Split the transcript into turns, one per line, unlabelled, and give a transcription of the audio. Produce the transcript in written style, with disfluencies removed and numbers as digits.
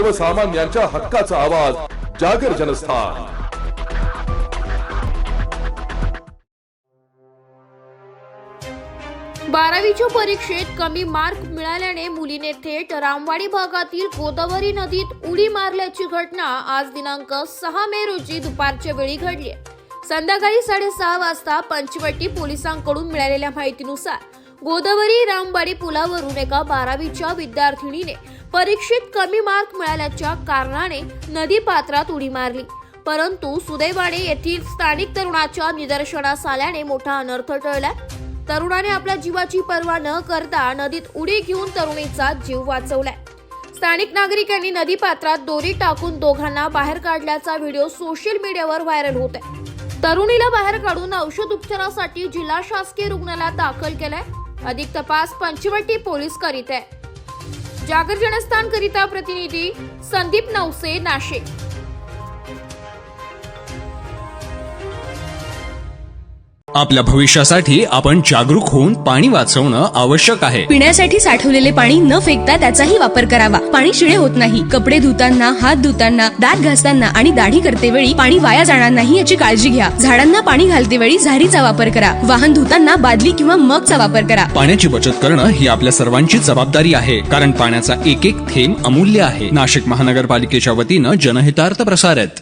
सर्वसामान्यांच्या हक्काचा आवाज जागर जनस्थान।
बारावीच्या परीक्षेत कमी मार्क मिळाल्याने मुलीने थेट रामवाडी भागातील गोदावरी नदीत उडी मारल्याची घटना आज दिनांक 6 मे रोजी दुपारच्या वेळी घडली। संध्याकाळी 6:30 वाजता पंचवटी पोलिसांकडून मिळालेल्या माहितीनुसार गोदावरी रामवाडी पुलावरून एका 12वीच्या विद्यार्थिनीने परीक्षेत कमी मार्क मिळाल्याच्या कारणाने नदी पात्रात उडी मारली, परंतु सुदैवाने येथील स्थानिक तरुणाच्या निदर्शनास आल्याने मोठा अनर्थ टळला। तरुणाने आपल्या जीवाची पर्वा न करता नदीत उडी घेऊन तरुणीचा जीव वाचवलाय। स्थानिक नागरिकांनी नदी पात्रात दोरी टाकून दोघांना बाहेर काढल्याचा व्हिडिओ सोशल मीडियावर व्हायरल होत आहे। तरुणीला बाहेर काढून औषध उपचारासाठी जिल्हा शासकीय रुग्णालयात दाखल केलंय। अधिक तपास पंचवटी पोलीस करीत आहे। जागर जनस्थान करिता प्रतिनिधी संदीप नवसे, नाशिक।
आपल्या भविष्यासाठी आपण जागरूक होऊन पाणी वाचवणं आवश्यक आहे।
पिण्यासाठी साठवलेले पाणी न फेकता त्याचाही वापर करावा। पाणी शिळे होत नाही। कपडे धुताना, हात धुताना, दात घासताना आणि दाढी करतेवेळी पाणी वाया जाणार नाही याची काळजी घ्या। झाडांना पाणी घालतेवेळी झारीचा वापर करा। वाहन धुताना बादली किंवा मगचा वापर करा।
पाण्याची बचत करणं ही आपल्या सर्वांची जबाबदारी आहे, कारण पाण्याचा एक एक थेंब अमूल्य आहे। नाशिक महानगरपालिकेच्या वतीनं जनहितार्थ प्रसारित।